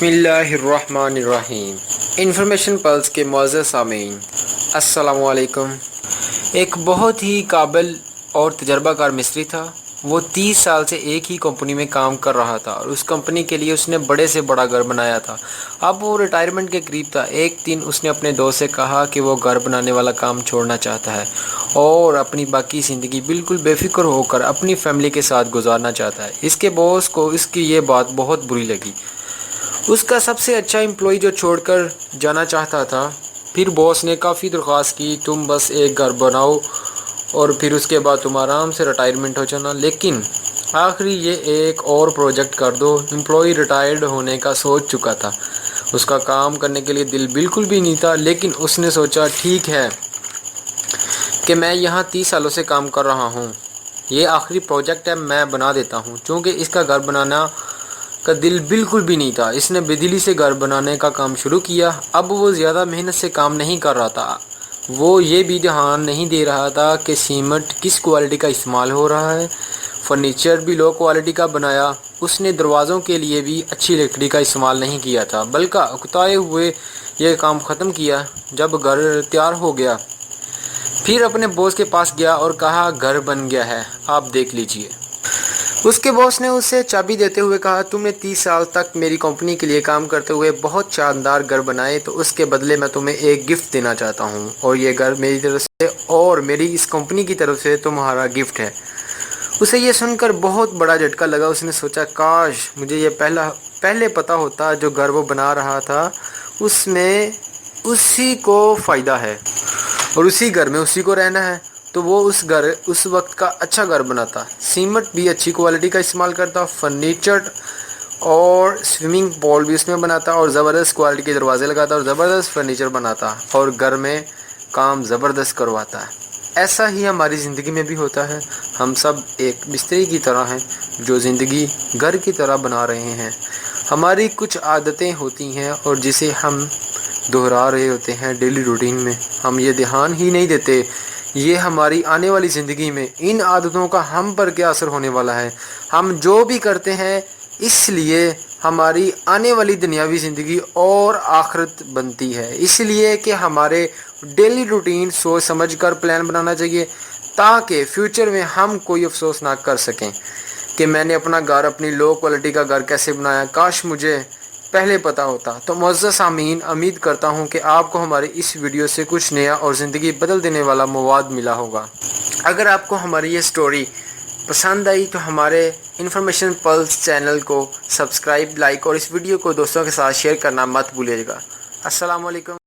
بسم اللہ الرحمن الرحیم۔ انفارمیشن پلس کے معزز سامعین، السلام علیکم۔ ایک بہت ہی قابل اور تجربہ کار مستری تھا۔ وہ 30 سال سے ایک ہی کمپنی میں کام کر رہا تھا اور اس کمپنی کے لیے اس نے بڑے سے بڑا گھر بنایا تھا۔ اب وہ ریٹائرمنٹ کے قریب تھا۔ ایک دن اس نے اپنے دوست سے کہا کہ وہ گھر بنانے والا کام چھوڑنا چاہتا ہے اور اپنی باقی زندگی بالکل بے فکر ہو کر اپنی فیملی کے ساتھ گزارنا چاہتا ہے۔ اس کے باس کو اس کی یہ بات بہت بری لگی۔ اس کا سب سے اچھا امپلائی جو چھوڑ کر جانا چاہتا تھا۔ پھر باس نے کافی درخواست کی، تم بس ایک گھر بناؤ اور پھر اس کے بعد تم آرام سے ریٹائرمنٹ ہو جانا، لیکن آخری یہ ایک اور پروجیکٹ کر دو۔ امپلائی ریٹائرڈ ہونے کا سوچ چکا تھا، اس کا کام کرنے کے لیے دل بالکل بھی نہیں تھا، لیکن اس نے سوچا ٹھیک ہے کہ میں یہاں 30 سالوں سے کام کر رہا ہوں، یہ آخری پروجیکٹ ہے، میں بنا دیتا ہوں۔ چونکہ اس کا گھر بنانا کا دل بالکل بھی نہیں تھا، اس نے بے دلی سے گھر بنانے کا کام شروع کیا۔ اب وہ زیادہ محنت سے کام نہیں کر رہا تھا، وہ یہ بھی دھیان نہیں دے رہا تھا کہ سیمنٹ کس کوالٹی کا استعمال ہو رہا ہے۔ فرنیچر بھی لو کوالٹی کا بنایا۔ اس نے دروازوں کے لیے بھی اچھی لکڑی کا استعمال نہیں کیا تھا، بلکہ اکتائے ہوئے یہ کام ختم کیا۔ جب گھر تیار ہو گیا، پھر اپنے باس کے پاس گیا اور کہا گھر بن گیا ہے، آپ دیکھ لیجئے۔ اس کے باس نے اسے چابی دیتے ہوئے کہا تم نے 30 سال تک میری کمپنی کے لیے کام کرتے ہوئے بہت شاندار گھر بنائے، تو اس کے بدلے میں تمہیں ایک گفٹ دینا چاہتا ہوں، اور یہ گھر میری طرف سے اور میری اس کمپنی کی طرف سے تمہارا گفٹ ہے۔ اسے یہ سن کر بہت بڑا جھٹکا لگا۔ اس نے سوچا کاش مجھے یہ پہلے پتا ہوتا، جو گھر وہ بنا رہا تھا اس میں اسی کو فائدہ ہے اور اسی گھر میں اسی کو رہنا ہے، تو وہ اس وقت کا اچھا گھر بناتا، سیمنٹ بھی اچھی کوالٹی کا استعمال کرتا، فرنیچر اور سوئمنگ پول بھی اس میں بناتا اور زبردست کوالٹی کے دروازے لگاتا اور زبردست فرنیچر بناتا اور گھر میں کام زبردست کرواتا ہے۔ ایسا ہی ہماری زندگی میں بھی ہوتا ہے۔ ہم سب ایک مستری کی طرح ہیں جو زندگی گھر کی طرح بنا رہے ہیں۔ ہماری کچھ عادتیں ہوتی ہیں اور جسے ہم دہرا رہے ہوتے ہیں ڈیلی روٹین میں، ہم یہ دھیان ہی نہیں دیتے یہ ہماری آنے والی زندگی میں ان عادتوں کا ہم پر کیا اثر ہونے والا ہے۔ ہم جو بھی کرتے ہیں اس لیے ہماری آنے والی دنیاوی زندگی اور آخرت بنتی ہے، اس لیے کہ ہمارے ڈیلی روٹین سوچ سمجھ کر پلان بنانا چاہیے، تاکہ فیوچر میں ہم کوئی افسوس نہ کر سکیں کہ میں نے اپنا گھر، اپنی لو کوالٹی کا گھر کیسے بنایا، کاش مجھے پہلے پتا ہوتا۔ تو معزز سامعین، امید کرتا ہوں کہ آپ کو ہماری اس ویڈیو سے کچھ نیا اور زندگی بدل دینے والا مواد ملا ہوگا۔ اگر آپ کو ہماری یہ سٹوری پسند آئی تو ہمارے انفارمیشن پلس چینل کو سبسکرائب، لائک اور اس ویڈیو کو دوستوں کے ساتھ شیئر کرنا مت بھولیے گا۔ السلام علیکم۔